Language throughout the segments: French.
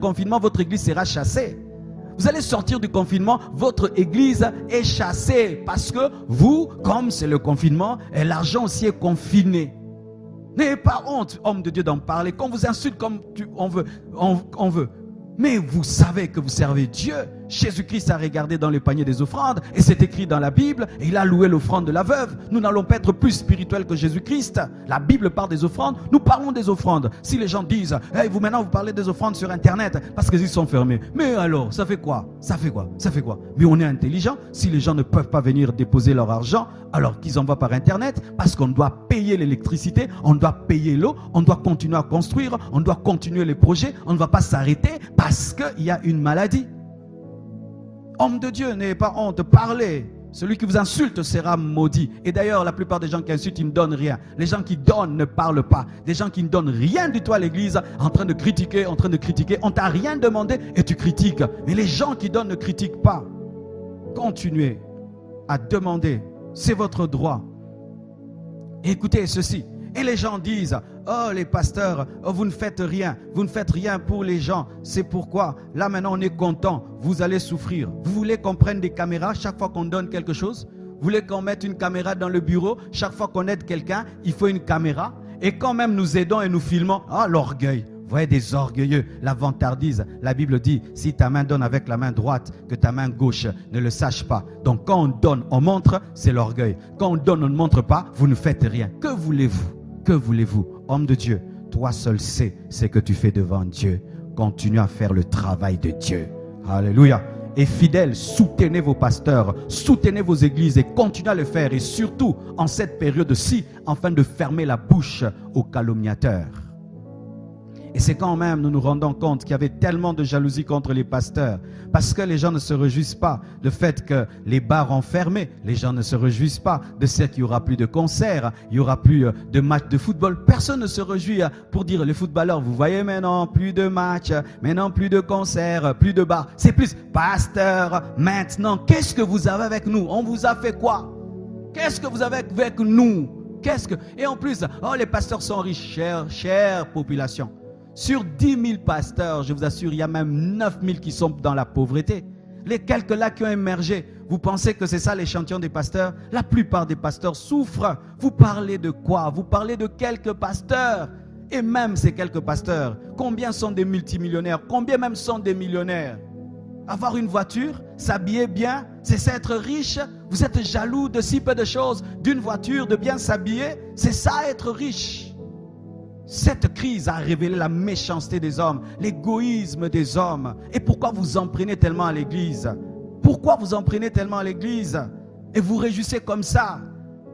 confinement, votre église sera chassée. Vous allez sortir du confinement, votre église est chassée. Parce que vous, comme c'est le confinement, et l'argent aussi est confiné. N'ayez pas honte, homme de Dieu, d'en parler. Qu'on vous insulte comme on veut. Mais vous savez que vous servez Dieu. Jésus-Christ a regardé dans le panier des offrandes et c'est écrit dans la Bible et il a loué l'offrande de la veuve. Nous n'allons pas être plus spirituels que Jésus-Christ. La Bible parle des offrandes, nous parlons des offrandes. Si les gens disent, hey, vous maintenant vous parlez des offrandes sur Internet parce qu'ils sont fermés. Mais alors, ça fait quoi? Ça fait quoi? Mais on est intelligent. Si les gens ne peuvent pas venir déposer leur argent, alors qu'ils envoient par Internet parce qu'on doit payer l'électricité, on doit payer l'eau, on doit continuer à construire, on doit continuer les projets, on ne va pas s'arrêter parce qu'il y a une maladie. Homme de Dieu, n'ayez pas honte, parlez. Celui qui vous insulte sera maudit. Et d'ailleurs, la plupart des gens qui insultent, ils ne donnent rien. Les gens qui donnent ne parlent pas. Des gens qui ne donnent rien du tout à l'église, en train de critiquer. On t'a rien demandé et tu critiques. Mais les gens qui donnent ne critiquent pas. Continuez à demander. C'est votre droit. Et écoutez ceci. Et les gens disent, oh les pasteurs, oh, vous ne faites rien pour les gens. C'est pourquoi, là maintenant on est content, vous allez souffrir. Vous voulez qu'on prenne des caméras chaque fois qu'on donne quelque chose? Vous voulez qu'on mette une caméra dans le bureau? Chaque fois qu'on aide quelqu'un, il faut une caméra. Et quand même nous aidons et nous filmons, ah l'orgueil. Vous voyez des orgueilleux, la vantardise. La Bible dit, si ta main donne avec la main droite, que ta main gauche ne le sache pas. Donc quand on donne, on montre, c'est l'orgueil. Quand on donne, on ne montre pas, vous ne faites rien. Que voulez-vous? Que voulez-vous? Homme de Dieu, toi seul sais ce que tu fais devant Dieu. Continue à faire le travail de Dieu. Alléluia. Et fidèles, soutenez vos pasteurs, soutenez vos églises et continuez à le faire. Et surtout, en cette période-ci, afin de fermer la bouche aux calomniateurs. Et c'est quand même nous nous rendons compte qu'il y avait tellement de jalousie contre les pasteurs. Parce que les gens ne se réjouissent pas du fait que les bars ont fermé. Les gens ne se réjouissent pas de ce qu'il n'y aura plus de concerts, il n'y aura plus de matchs de football. Personne ne se réjouit pour dire les footballeurs, vous voyez maintenant, plus de matchs, maintenant plus de concerts, plus de bars. C'est plus, pasteur, maintenant, qu'est-ce que vous avez avec nous? On vous a fait quoi? Qu'est-ce que vous avez avec nous? Et en plus, oh les pasteurs sont riches, chère population. Sur 10 000 pasteurs, je vous assure, il y a même 9 000 qui sont dans la pauvreté. Les quelques là qui ont émergé, vous pensez que c'est ça l'échantillon des pasteurs? La plupart des pasteurs souffrent. Vous parlez de quoi? Vous parlez de quelques pasteurs. Et même ces quelques pasteurs, combien sont des multimillionnaires? Combien même sont des millionnaires? Avoir une voiture, s'habiller bien, c'est ça être riche? Vous êtes jaloux de si peu de choses, d'une voiture, de bien s'habiller? C'est ça être riche? Cette crise a révélé la méchanceté des hommes, l'égoïsme des hommes. Et pourquoi vous en prenez tellement à l'église? Pourquoi vous en prenez tellement à l'église? Et vous réjouissez comme ça?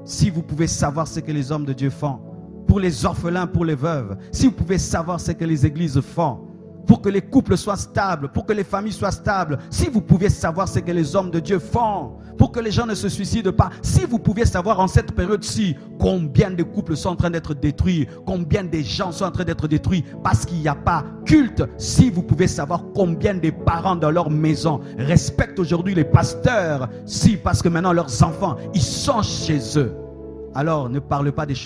Si vous pouvez savoir ce que les hommes de Dieu font, pour les orphelins, pour les veuves, si vous pouvez savoir ce que les églises font, pour que les couples soient stables, pour que les familles soient stables, si vous pouviez savoir ce que les hommes de Dieu font, pour que les gens ne se suicident pas, si vous pouviez savoir en cette période-ci combien de couples sont en train d'être détruits, combien de gens sont en train d'être détruits parce qu'il n'y a pas culte, si vous pouvez savoir combien de parents dans leur maison respectent aujourd'hui les pasteurs, si parce que maintenant leurs enfants, ils sont chez eux, alors ne parlez pas des choses